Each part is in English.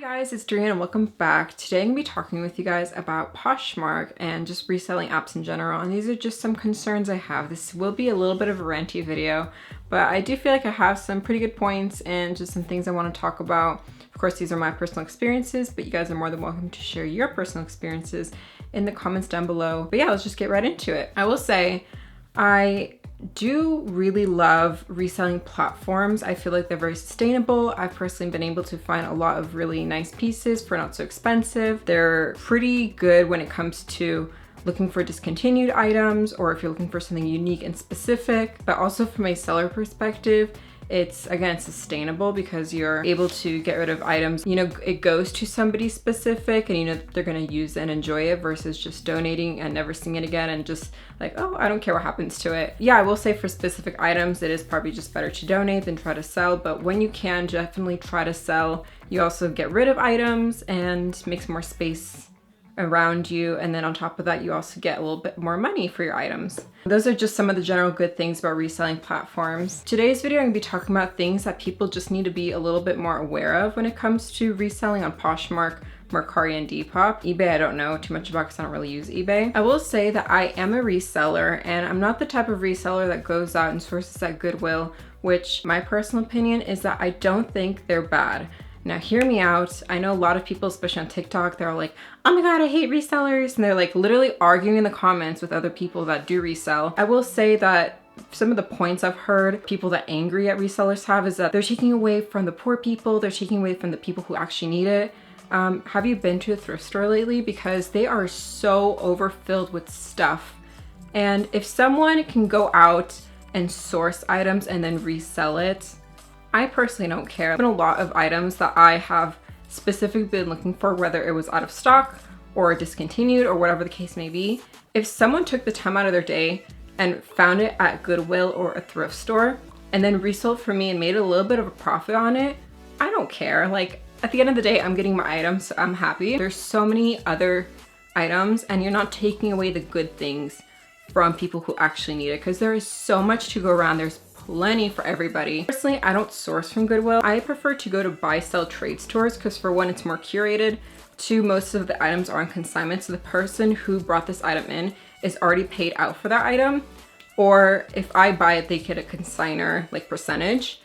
Guys, it's Doreen and welcome back. Today I'm going to be talking with you guys about Poshmark and just reselling apps in general, and these are just some concerns I have. This will be a little bit of a ranty video, but I do feel like I have some pretty good points and just some things I want to talk about. Of course, these are my personal experiences, but you guys are more than welcome to share your personal experiences in the comments down below. But yeah, let's just get right into it. I will say, I do really love reselling platforms. I feel like they're very sustainable. I've personally been able to find a lot of really nice pieces for not so expensive. They're pretty good when it comes to looking for discontinued items or if you're looking for something unique and specific, but also from a seller perspective, it's again sustainable because you're able to get rid of items, you know, it goes to somebody specific and you know that they're going to use and enjoy it versus just donating and never seeing it again and just like, oh, I don't care what happens to it. Yeah, I will say for specific items, it is probably just better to donate than try to sell, but when you can, definitely try to sell. You also get rid of items and makes more space around you, and then on top of that you also get a little bit more money for your items. Those are just some of the general good things about reselling platforms. Today's video I'm going to be talking about things that people just need to be a little bit more aware of when it comes to reselling on Poshmark, Mercari, and Depop. eBay I don't know too much about because I don't really use eBay. I will say that I am a reseller and I'm not the type of reseller that goes out and sources at Goodwill, which my personal opinion is that I don't think they're bad. Now hear me out. I know a lot of people, especially on TikTok, they're like, oh my god, I hate resellers. And they're like literally arguing in the comments with other people that do resell. I will say that some of the points I've heard people that are angry at resellers have is that they're taking away from the poor people. They're taking away from the people who actually need it. Have you been to a thrift store lately? Because they are so overfilled with stuff. And if someone can go out and source items and then resell it, I personally don't care. There's been a lot of items that I have specifically been looking for, whether it was out of stock or discontinued or whatever the case may be. If someone took the time out of their day and found it at Goodwill or a thrift store and then resold for me and made a little bit of a profit on it, I don't care. Like at the end of the day, I'm getting my items, so I'm happy. There's so many other items and you're not taking away the good things from people who actually need it because there is so much to go around. There's plenty for everybody. Personally, I don't source from Goodwill. I prefer to go to buy, sell, trade stores because for one, it's more curated. Two, most of the items are on consignment. So the person who brought this item in is already paid out for that item. Or if I buy it, they get a consignor like percentage.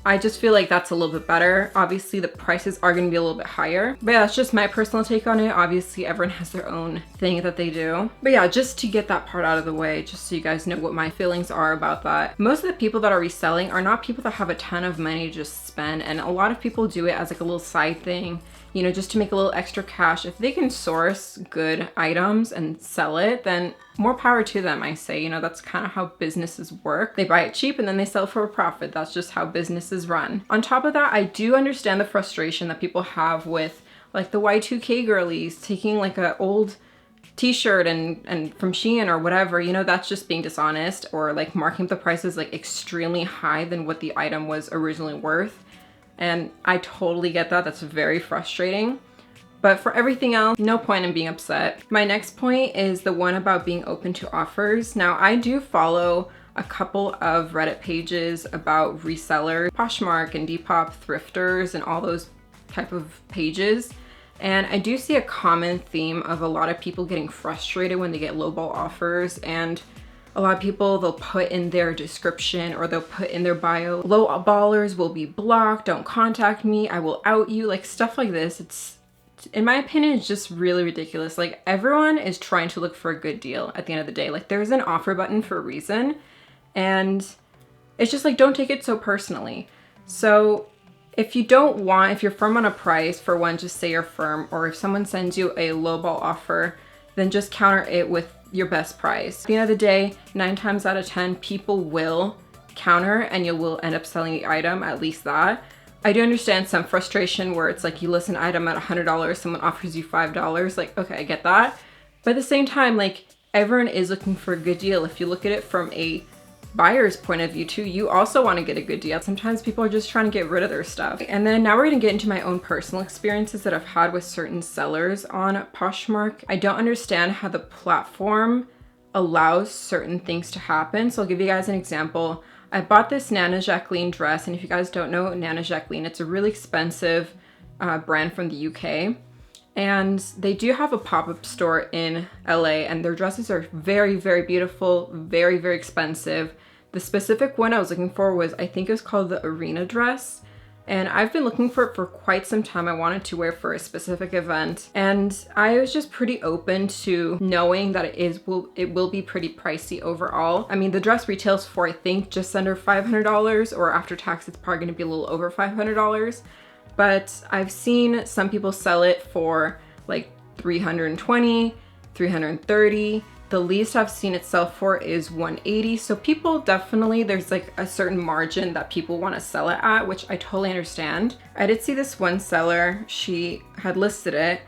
I just feel like that's a little bit better. Obviously the prices are gonna be a little bit higher, but yeah, that's just my personal take on it. Obviously everyone has their own thing that they do. But yeah, just to get that part out of the way, just so you guys know what my feelings are about that. Most of the people that are reselling are not people that have a ton of money to just spend, and a lot of people do it as like a little side thing, you know, just to make a little extra cash. If they can source good items and sell it, then more power to them, I say. You know, that's kind of how businesses work. They buy it cheap and then they sell for a profit. That's just how businesses run. On top of that, I do understand the frustration that people have with like the Y2K girlies taking like an old t-shirt and from Shein or whatever, you know, that's just being dishonest, or like marking up the prices like extremely high than what the item was originally worth. And I totally get that. That's very frustrating. But for everything else, no point in being upset. My next point is the one about being open to offers. Now, I do follow a couple of Reddit pages about resellers, Poshmark and Depop thrifters and all those type of pages. And I do see a common theme of a lot of people getting frustrated when they get lowball offers, and a lot of people, they'll put in their description or they'll put in their bio, low ballers will be blocked, don't contact me, I will out you, like stuff like this. It's, in my opinion, it's just really ridiculous. Like everyone is trying to look for a good deal at the end of the day. Like there's an offer button for a reason, and it's just like, don't take it so personally. So if you don't want, if you're firm on a price, for one, just say you're firm, or if someone sends you a lowball offer, then just counter it with your best price. At the end of the day, 9 times out of 10, people will counter and you will end up selling the item, at least that. I do understand some frustration where it's like you list an item at $100, someone offers you $5, like, okay, I get that. But at the same time, like everyone is looking for a good deal. If you look at it from a buyer's point of view too, you also want to get a good deal. Sometimes people are just trying to get rid of their stuff. And then now we're going to get into my own personal experiences that I've had with certain sellers on Poshmark. I don't understand how the platform allows certain things to happen. So I'll give you guys an example. I bought this Nana Jacqueline dress, and if you guys don't know Nana Jacqueline, it's a really expensive brand from the UK. And they do have a pop-up store in LA, and their dresses are very, very beautiful, very, very expensive. The specific one I was looking for was, I think it was called the Arena dress. And I've been looking for it for quite some time. I wanted to wear for a specific event. And I was just pretty open to knowing that it will be pretty pricey overall. I mean, the dress retails for, I think, just under $500, or after tax, it's probably gonna be a little over $500. But I've seen some people sell it for like $320, $330. The least I've seen it sell for is $180. So people definitely, there's like a certain margin that people want to sell it at, which I totally understand. I did see this one seller, she had listed it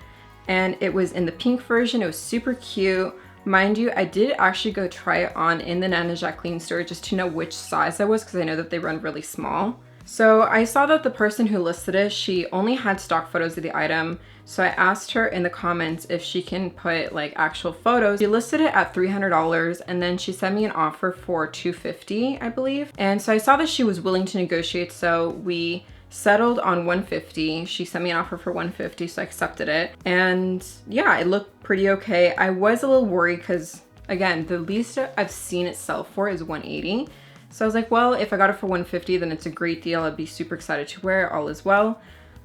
and it was in the pink version. It was super cute. Mind you, I did actually go try it on in the Nana Jacqueline store just to know which size I was, because I know that they run really small. So I saw that the person who listed it, she only had stock photos of the item. So I asked her in the comments if she can put like actual photos. She listed it at $300, and then she sent me an offer for $250, I believe. And so I saw that she was willing to negotiate, so we settled on $150. She sent me an offer for $150, so I accepted it. And yeah, it looked pretty okay. I was a little worried because, again, the least I've seen it sell for is $180. So I was like, well, if I got it for $150, then it's a great deal. I'd be super excited to wear it, all as well.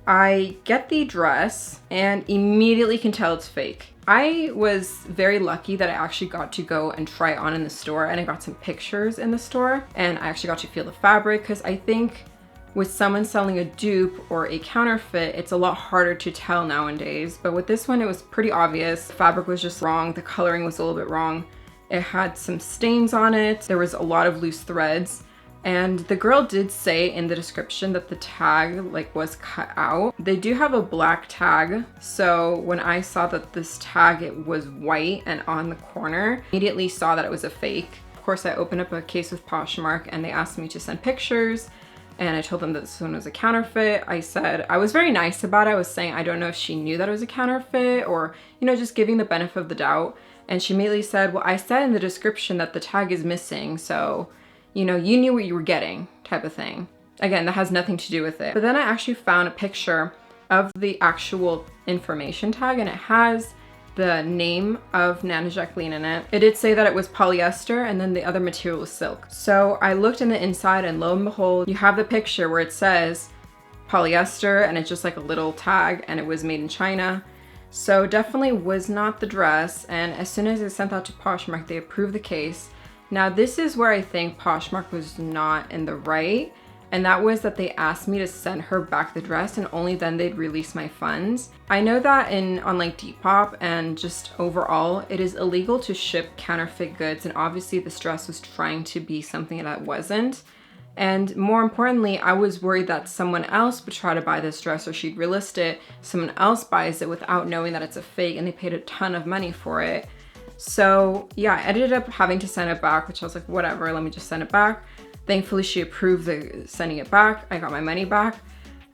I get the dress and immediately can tell it's fake. I was very lucky that I actually got to go and try it on in the store, and I got some pictures in the store, and I actually got to feel the fabric, because I think with someone selling a dupe or a counterfeit, it's a lot harder to tell nowadays. But with this one, it was pretty obvious. The fabric was just wrong. The coloring was a little bit wrong. It had some stains on it. There was a lot of loose threads. And the girl did say in the description that the tag was cut out. They do have a black tag. So when I saw that this tag, it was white and on the corner, immediately saw that it was a fake. Of course, I opened up a case with Poshmark and they asked me to send pictures. And I told them that this one was a counterfeit. I said, I was very nice about it. I was saying, I don't know if she knew that it was a counterfeit, or, you know, just giving the benefit of the doubt. And she immediately said, well, I said in the description that the tag is missing. So, you know, you knew what you were getting, type of thing. Again, that has nothing to do with it. But then I actually found a picture of the actual information tag, and it has the name of Nana Jacqueline in it. It did say that it was polyester, and then the other material was silk. So I looked in the inside, and lo and behold, you have the picture where it says polyester, and it's just like a little tag, and it was made in China. So definitely was not the dress. And as soon as I sent that to Poshmark, they approved the case. Now this is where I think Poshmark was not in the right, and that was that they asked me to send her back the dress, and only then they'd release my funds. I know that on like Depop and just overall, it is illegal to ship counterfeit goods, and obviously this dress was trying to be something that wasn't. And more importantly, I was worried that someone else would try to buy this dress, or she'd relist it, someone else buys it without knowing that it's a fake, and they paid a ton of money for it. So yeah, I ended up having to send it back, which I was like, whatever, let me just send it back. Thankfully, she approved the sending it back. I got my money back.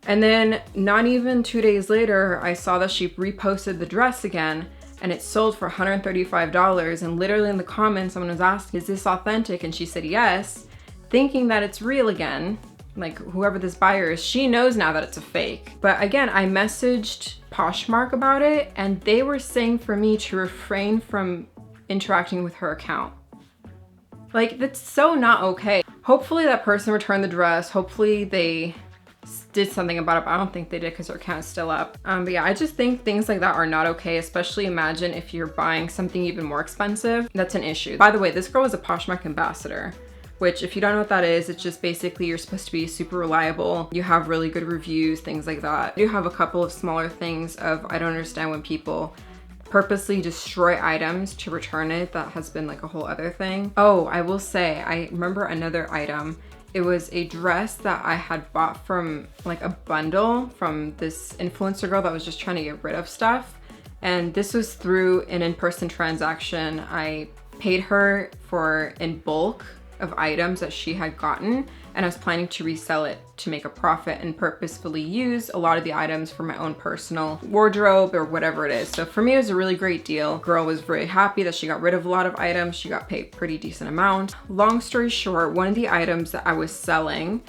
And then not even 2 days later, I saw that she reposted the dress again, and it sold for $135. And literally in the comments, someone was asking, is this authentic? And she said yes, thinking that it's real again. Like, whoever this buyer is, she knows now that it's a fake. But again, I messaged Poshmark about it, and they were saying for me to refrain from interacting with her account. Like, that's so not okay. Hopefully that person returned the dress. Hopefully they did something about it, but I don't think they did because her account is still up. But yeah, I just think things like that are not okay, especially imagine if you're buying something even more expensive. That's an issue. By the way, this girl was a Poshmark ambassador, which if you don't know what that is, it's just basically you're supposed to be super reliable. You have really good reviews, things like that. I do have a couple of smaller things of, I don't understand when people purposely destroy items to return it. That has been like a whole other thing. Oh, I will say, I remember another item. It was a dress that I had bought from like a bundle from this influencer girl that was just trying to get rid of stuff. And this was through an in-person transaction. I paid her for in bulk of items that she had gotten, and I was planning to resell it to make a profit and purposefully use a lot of the items for my own personal wardrobe or whatever it is. So for me, it was a really great deal. Girl was very happy that she got rid of a lot of items. She got paid pretty decent amount. Long story short, one of the items that I was selling,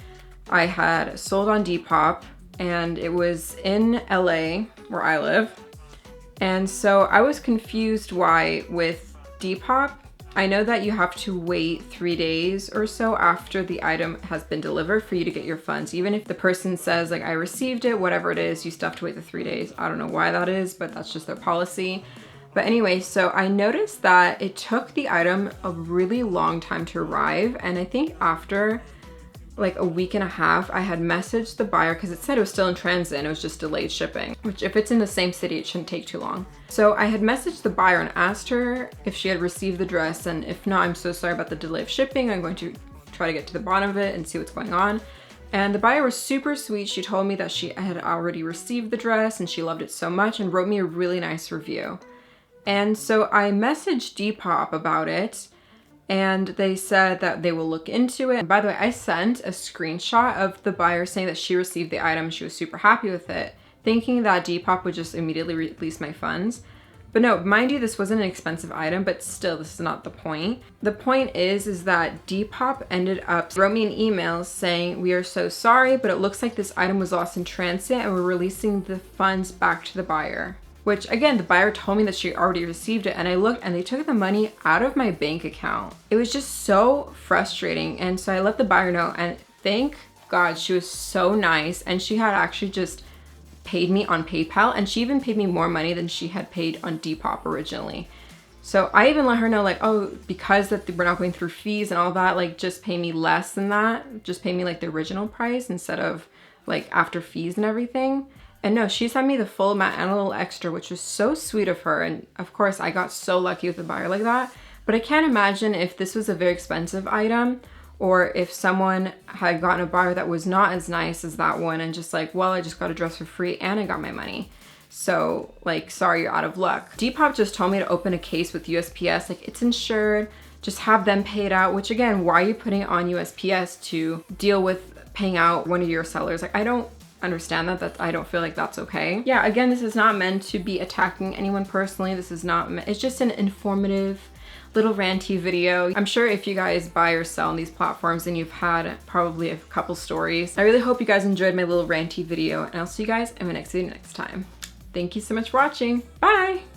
I had sold on Depop and it was in LA where I live. And so I was confused why with Depop, I know that you have to wait 3 days or so after the item has been delivered for you to get your funds. Even if the person says like, I received it, whatever it is, you still have to wait the 3 days. I don't know why that is, but that's just their policy. But anyway, so I noticed that it took the item a really long time to arrive. And I think after like a week and a half, I had messaged the buyer because it said it was still in transit and it was just delayed shipping, which if it's in the same city, it shouldn't take too long. So I had messaged the buyer and asked her if she had received the dress, and if not, I'm so sorry about the delay of shipping. I'm going to try to get to the bottom of it and see what's going on. And the buyer was super sweet. She told me that she had already received the dress and she loved it so much and wrote me a really nice review. And so I messaged Depop about it, and they said that they will look into it. And by the way, I sent a screenshot of the buyer saying that she received the item. She was super happy with it, thinking that Depop would just immediately release my funds. But no, mind you, this wasn't an expensive item, but still, this is not the point. The point is that Depop ended up wrote me an email saying, we are so sorry, but it looks like this item was lost in transit and we're releasing the funds back to the buyer. Which again, the buyer told me that she already received it, and I looked and they took the money out of my bank account. It was just so frustrating. And so I let the buyer know, and thank God she was so nice, and she had actually just paid me on PayPal, and she even paid me more money than she had paid on Depop originally. So I even let her know like, oh, because that we're not going through fees and all that, like just pay me less than that. Just pay me like the original price instead of like after fees and everything. And no, she sent me the full amount and a little extra, which was so sweet of her. And of course, I got so lucky with a buyer like that. But I can't imagine if this was a very expensive item, or if someone had gotten a buyer that was not as nice as that one and just like, well, I just got a dress for free and I got my money. So like, sorry, you're out of luck. Depop just told me to open a case with USPS, like it's insured, just have them pay it out, which again, why are you putting it on USPS to deal with paying out one of your sellers? Like, I don't understand that. I don't feel like that's okay. Yeah, again, this is not meant to be attacking anyone personally. This is not, it's just an informative little ranty video. I'm sure if you guys buy or sell on these platforms, then you've had probably a couple stories. I really hope you guys enjoyed my little ranty video, and I'll see you guys in my next video next time. Thank you so much for watching. Bye!